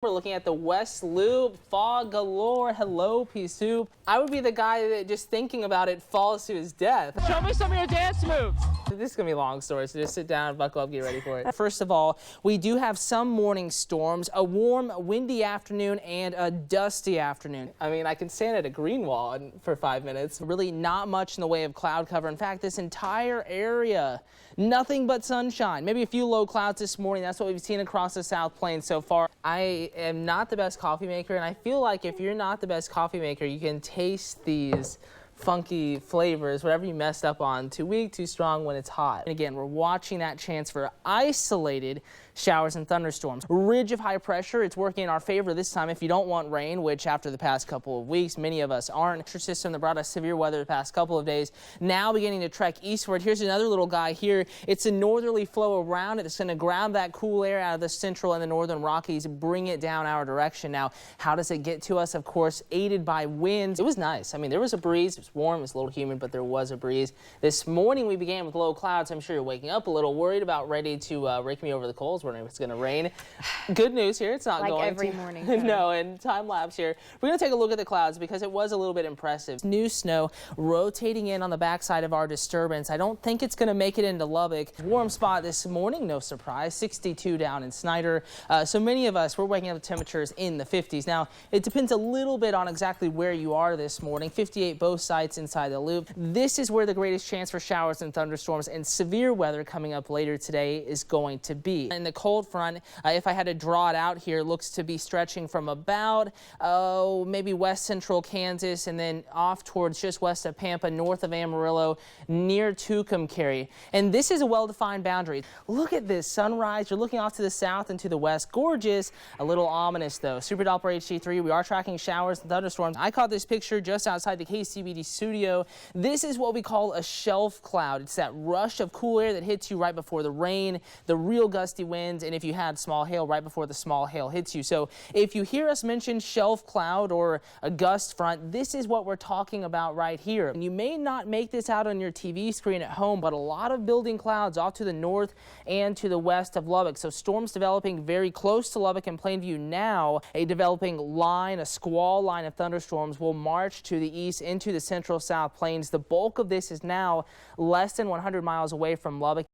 We're looking at the West Loop, fog galore. Hello, Pea Soup. I would be the guy that just thinking about it falls to his death. Show me some of your dance moves. This is going to be a long story, so just sit down, buckle up, get ready for it. First of all, we do have some morning storms, a warm, windy afternoon, and a dusty afternoon. I mean, I can stand at a green wall for 5 minutes. Really not much in the way of cloud cover. In fact, this entire area, nothing but sunshine. Maybe a few low clouds this morning. That's what we've seen across the South Plains so far. I am not the best coffee maker, and I feel like if you're not the best coffee maker, you can taste these funky flavors, whatever you messed up on. Too weak, too strong when it's hot. And again, we're watching that chance for isolated showers and thunderstorms. Ridge of high pressure, it's working in our favor this time if you don't want rain, which after the past couple of weeks, many of us aren't. Pressure system that brought us severe weather the past couple of days, now beginning to trek eastward. Here's another little guy here. It's a northerly flow around it. It's going to grab that cool air out of the central and the northern Rockies, bring it down our direction. Now, how does it get to us? Of course, aided by winds. It was nice. I mean, there was a breeze. It was warm. It was a little humid, but there was a breeze. This morning, we began with low clouds. I'm sure you're waking up a little worried about ready to rake me over the coals, wondering if it's going to rain. Good news here. It's not like going every to. morning. No, and time lapse here. We're going to take a look at the clouds because it was a little bit impressive. New snow rotating in on the backside of our disturbance. I don't think it's going to make it into Lubbock. Warm spot this morning, no surprise. 62 down in Snyder. So many of us, we're waking up with temperatures in the 50s. Now, it depends a little bit on exactly where you are this morning. 58 both sides inside the loop. This is where the greatest chance for showers and thunderstorms and severe weather coming up later today is going to be. In the cold front, if I had to draw it out here, looks to be stretching from about, maybe west central Kansas and then off towards just west of Pampa, north of Amarillo, near Tucumcari. And this is a well-defined boundary. Look at this sunrise. You're looking off to the south and to the west. Gorgeous, a little ominous though. Super Doppler HD3, we are tracking showers and thunderstorms. I caught this picture just outside the KCBD studio. This is what we call a shelf cloud. It's that rush of cool air that hits you right before the rain, the real gusty winds, and if you had small hail, right before the small hail hits you. So if you hear us mention shelf cloud or a gust front, this is what we're talking about right here. And you may not make this out on your TV screen at home, but a lot of building clouds off to the north and to the west of Lubbock. So storms developing very close to Lubbock and Plainview now. A developing line, a squall line of thunderstorms will march to the east into the central South Plains. The bulk of this is now less than 100 miles away from Lubbock.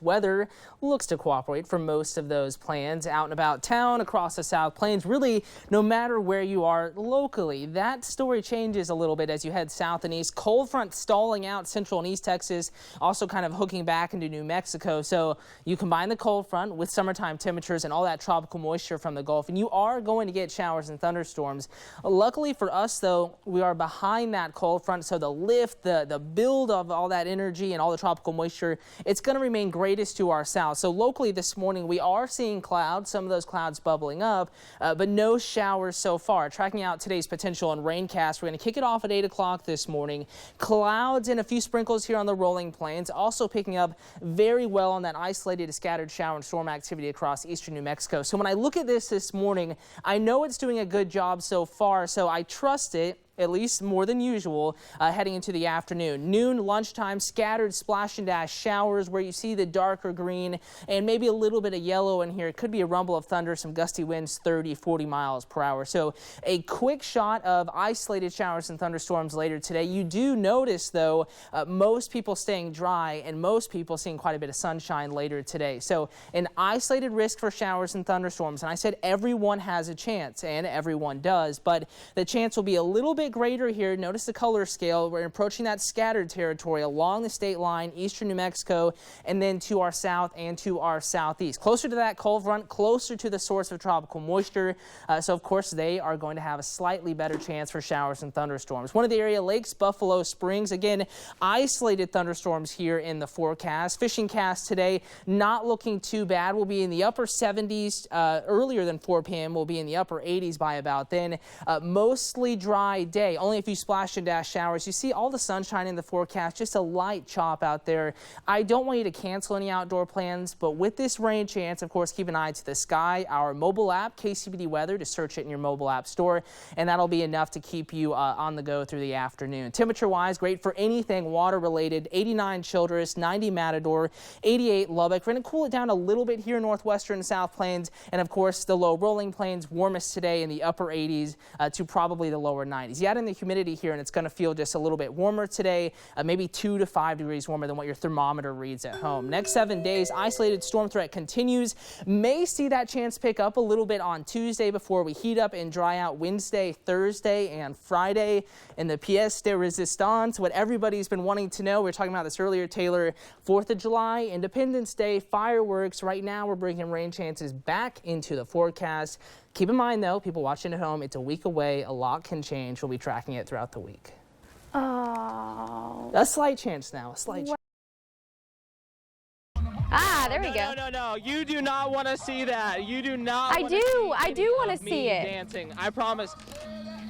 Weather looks to cooperate for most of those plans out and about town across the South Plains. Really, no matter where you are locally, that story changes a little bit as you head south and east. Cold front stalling out central and east Texas, also kind of hooking back into New Mexico. So you combine the cold front with summertime temperatures and all that tropical moisture from the Gulf, and you are going to get showers and thunderstorms. Luckily for us, though, we are behind that cold front, so the lift, the build of all that energy and all the tropical moisture, it's going to remain great to our south. So locally this morning we are seeing clouds, some of those clouds bubbling up, but no showers so far. Tracking out today's potential and raincast, we're going to kick it off at 8 o'clock this morning. Clouds and a few sprinkles here on the rolling plains, also picking up very well on that isolated scattered shower and storm activity across eastern New Mexico. So when I look at this morning, I know it's doing a good job so far, so I trust it at least more than usual, heading into the afternoon. Noon, lunchtime, scattered splash and dash showers where you see the darker green and maybe a little bit of yellow in here. It could be a rumble of thunder, some gusty winds, 30, 40 miles per hour. So a quick shot of isolated showers and thunderstorms later today. You do notice, though, most people staying dry and most people seeing quite a bit of sunshine later today. So an isolated risk for showers and thunderstorms. And I said everyone has a chance, and everyone does, but the chance will be a little bit greater here. Notice the color scale. We're approaching that scattered territory along the state line, eastern New Mexico, and then to our south and to our southeast. Closer to that cold front, closer to the source of tropical moisture. So, of course, they are going to have a slightly better chance for showers and thunderstorms. One of the area lakes, Buffalo Springs. Again, isolated thunderstorms here in the forecast. Fishing cast today not looking too bad. We'll be in the upper 70s earlier than 4 p.m. We'll be in the upper 80s by about then. Mostly dry light day, only a few splash and dash showers. You see all the sunshine in the forecast, just a light chop out there. I don't want you to cancel any outdoor plans, but with this rain chance, of course, keep an eye to the sky. Our mobile app, KCBD Weather, to search it in your mobile app store, and that'll be enough to keep you on the go through the afternoon. Temperature-wise, great for anything water-related. 89 Childress, 90 Matador, 88 Lubbock. We're going to cool it down a little bit here in northwestern and South Plains, and of course, the low rolling plains, warmest today in the upper 80s to probably the lower 90s. You add in the humidity here, and it's going to feel just a little bit warmer today, maybe 2 to 5 degrees warmer than what your thermometer reads at home. Next 7 days, isolated storm threat continues. May see that chance pick up a little bit on Tuesday before we heat up and dry out Wednesday, Thursday, and Friday. And the pièce de résistance, what everybody's been wanting to know. We were talking about this earlier, Taylor. 4th of July, Independence Day, fireworks. Right now, we're bringing rain chances back into the forecast. Keep in mind, though, people watching at home, it's a week away. A lot can change. We'll be tracking it throughout the week. Oh. A slight chance now. A slight chance. Ah, there we go. No. You do not want to see that. You do not. I do want to see it. Dancing. I promise.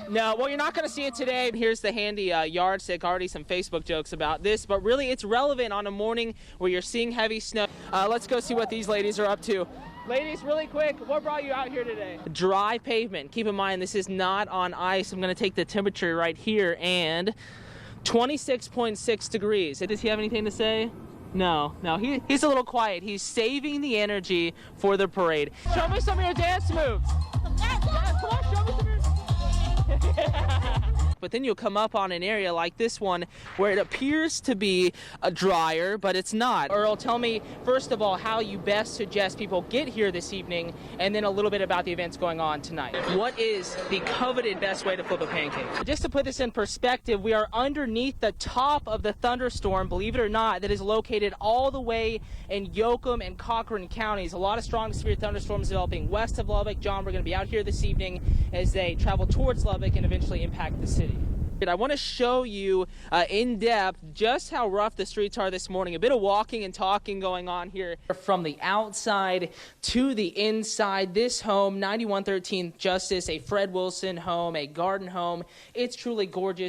No, well, you're not going to see it today. Here's the handy yardstick. Already some Facebook jokes about this, but really it's relevant on a morning where you're seeing heavy snow. Let's go see what these ladies are up to. Ladies, really quick, what brought you out here today? Dry pavement. Keep in mind, this is not on ice. I'm going to take the temperature right here, and 26.6 degrees. Does he have anything to say? No, he's a little quiet. He's saving the energy for the parade. Show me some of your dance moves. Yes, come on, show me some of your... But then you'll come up on an area like this one where it appears to be drier, but it's not. Earl, tell me, first of all, how you best suggest people get here this evening, and then a little bit about the events going on tonight. What is the coveted best way to flip a pancake? Just to put this in perspective, we are underneath the top of the thunderstorm, believe it or not, that is located all the way in Yoakum and Cochran counties. A lot of strong severe thunderstorms developing west of Lubbock. John, we're going to be out here this evening as they travel towards Lubbock and eventually impact the city. I want to show you in depth just how rough the streets are this morning. A bit of walking and talking going on here. From the outside to the inside, this home, 9113th Justice, a Fred Wilson home, a garden home. It's truly gorgeous.